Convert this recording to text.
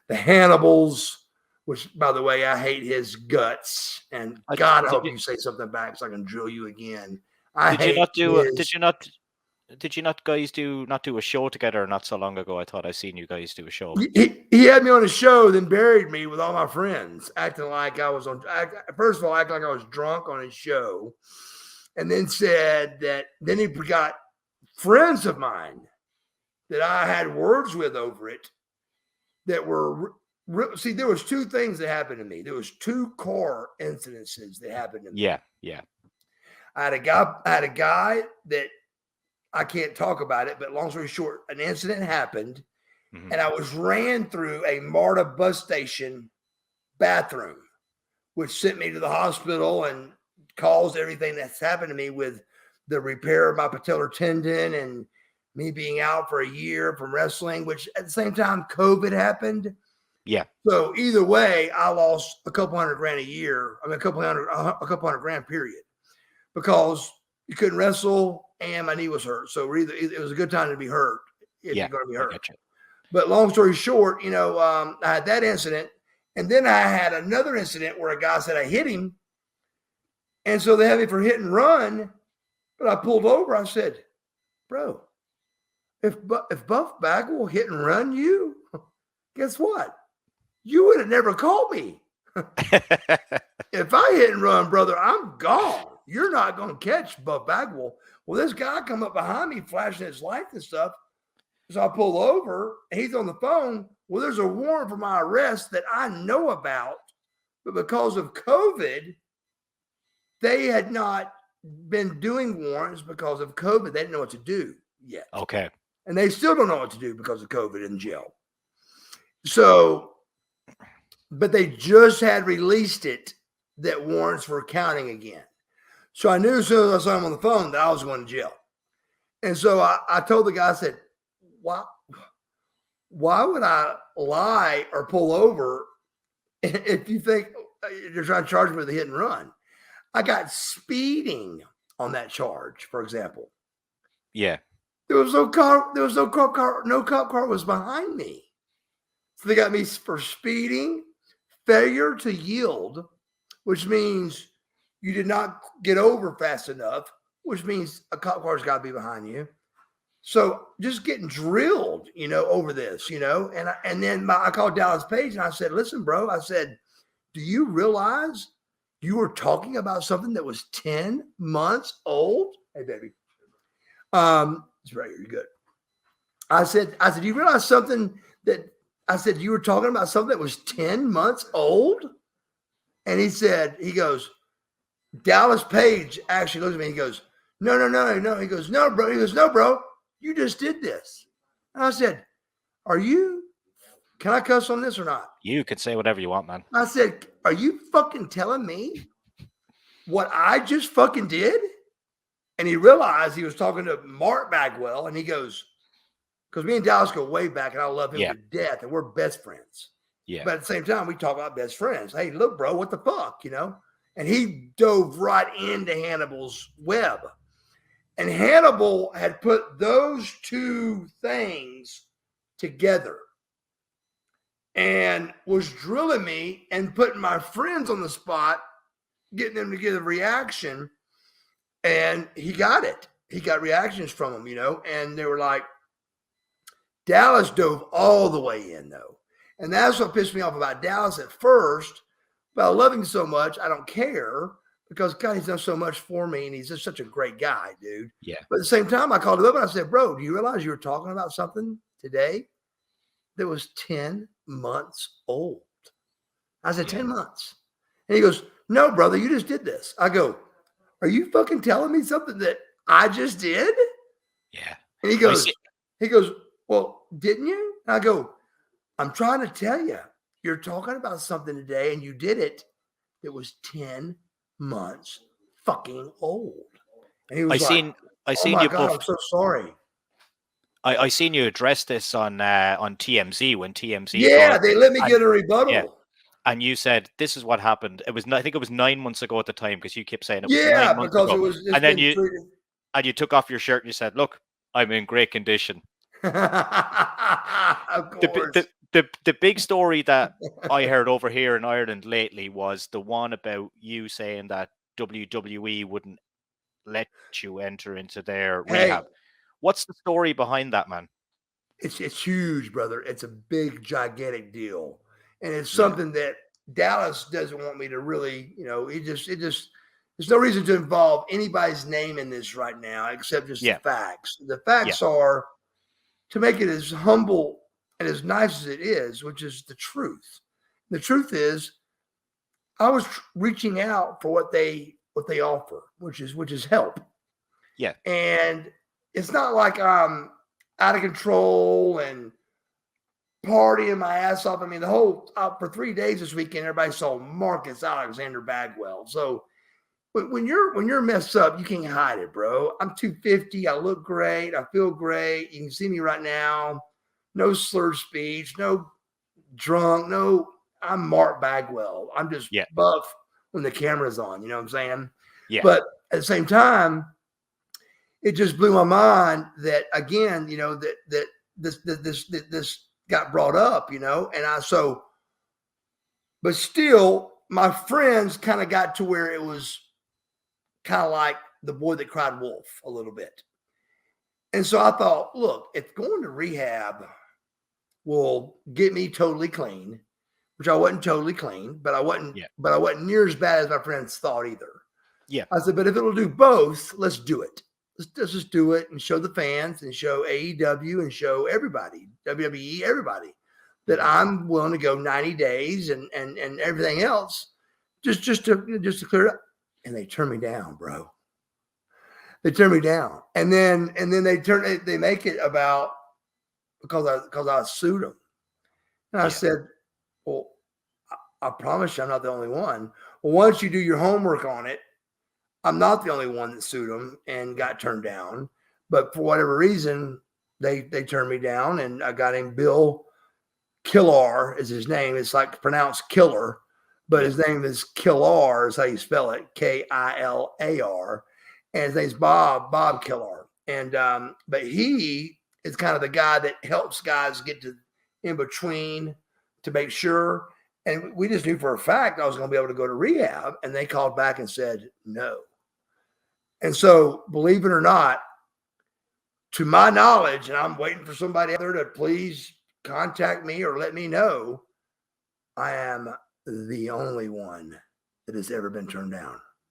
the Hannibals, which, by the way, I hate his guts. And God, I hope you say something back so I can drill you again. Did you not guys do a show together not so long ago? I thought I seen you guys do a show. He had me on a show, then buried me with all my friends, acting like I was first of all, acting like I was drunk on his show, and then said that then he got friends of mine that I had words with over it that were see, there was two things that happened to me. There was two car incidences that happened to me. Yeah. I had a guy that I can't talk about it, but long story short, an incident happened, and I was ran through a MARTA bus station bathroom, which sent me to the hospital and caused everything that's happened to me with the repair of my patellar tendon and me being out for a year from wrestling, which at the same time, COVID happened. Yeah. So either way, I lost a couple $100,000 a year. I mean, a couple $100,000 period, because you couldn't wrestle and my knee was hurt. So it was a good time to be hurt if you're going to be hurt. But long story short, I had that incident, and then I had another incident where a guy said I hit him, and so they had me for hit and run. But I pulled over. I said, "Bro, if Buff Bagwell hit and run you, guess what? You would have never called me. If I hit and run, brother, I'm gone. You're not going to catch Buff Bagwell." Well, this guy come up behind me flashing his lights and stuff. So I pull over, and he's on the phone. Well, there's a warrant for my arrest that I know about, but because of COVID, they had not been doing warrants because of COVID. They didn't know what to do yet. Okay. And they still don't know what to do because of COVID in jail. So, but they just had released it that warrants were counting again. So I knew as soon as I saw him on the phone that I was going to jail. And so I told the guy, I said, why would I lie or pull over if you think you're trying to charge me with a hit and run? I got speeding on that charge, for example. Yeah. There was no car. There was no cop car. No cop car was behind me. So they got me for speeding, failure to yield, which means you did not get over fast enough, which means a cop car's got to be behind you. So just getting drilled, over this, and then I called Dallas Page and I said, "Listen, bro," I said, "do you realize you were talking about something that was 10 months old?" Hey, baby. It's right here. You're good. I said, "Do you realize something that," I said, "you were talking about something that was 10 months old?" And he goes, Dallas Page actually looks at me and he goes, No. He goes, "No, bro." He goes, "No, bro, you just did this." And I said, can I cuss on this or not? You can say whatever you want, man. I said, "Are you fucking telling me what I just fucking did?" And he realized he was talking to Mark Bagwell, and he goes, because me and Dallas go way back, and I love him to death, and we're best friends. Yeah. But at the same time, we talk about best friends. Hey, look, bro, what the fuck, And he dove right into Hannibal's web. And Hannibal had put those two things together and was drilling me and putting my friends on the spot, getting them to give a reaction. And he got it. He got reactions from them, and they were like, Dallas dove all the way in, though. And that's what pissed me off about Dallas at first. But I love him so much, I don't care, because, God, he's done so much for me, and he's just such a great guy, dude. Yeah. But at the same time, I called him up and I said, "Bro, do you realize you were talking about something today that was 10 months old?" I said, 10 months. And he goes, "No, brother, you just did this." I go, "Are you fucking telling me something that I just did?" Yeah. And he goes, "Well, didn't you?" And I go, "I'm trying to tell you, you're talking about something today and you did it that was 10 months fucking old." And he was I seen you God, I'm so sorry. I seen you address this on TMZ when TMZ. Yeah, they let me get a rebuttal. Yeah. And you said, "This is what happened." I think it was 9 months ago at the time, because you kept saying it was 9 months ago. It was. And then you took off your shirt and you said, "Look, I'm in great condition." Of course. the big story that I heard over here in Ireland lately was the one about you saying that WWE wouldn't let you enter into their rehab. Hey, What's the story behind that, man? it's huge, brother. It's a big, gigantic deal, and it's Yeah. something that Dallas doesn't want me to really, it just there's no reason to involve anybody's name in this right now except just the Yeah. facts. The Yeah. facts are to make it as humble and as nice as it is, which is the truth. The truth is, I was reaching out for what they offer, which is help. Yeah. And it's not like I'm out of control and partying my ass off. I mean, the whole for 3 days this weekend, everybody saw Marcus Alexander Bagwell. So when you're messed up, you can't hide it, bro. I'm 250. I look great. I feel great. You can see me right now. No slurred speech. No drunk. No, I'm Mark Bagwell. I'm just Yeah. buff when the camera's on. You know what I'm saying? Yeah. But at the same time, it just blew my mind that again, that this got brought up, and but still, my friends kind of got to where it was kind of like the boy that cried wolf a little bit. And so I thought, look, if going to rehab will get me totally clean, which I wasn't totally clean, but I wasn't near as bad as my friends thought either. Yeah. I said, but if it'll do both, let's do it. Let's just do it and show the fans and show AEW and show everybody, WWE, everybody, that I'm willing to go 90 days and everything else just to clear it up. And they turn me down, bro. They turn me down. And then they make it about because I sued them. And I said, well, I promise you I'm not the only one. Well, once you do your homework on it, I'm not the only one that sued them and got turned down, but for whatever reason, they turned me down, and a guy named Bill Killar is his name. It's like pronounced killer, but his name is Killar is how you spell it, Kilar, and his name's Bob Killar. And but he is kind of the guy that helps guys get to in between to make sure. And we just knew for a fact I was going to be able to go to rehab, and they called back and said no. And so, believe it or not, to my knowledge, and I'm waiting for somebody out there to please contact me or let me know, I am the only one that has ever been turned down.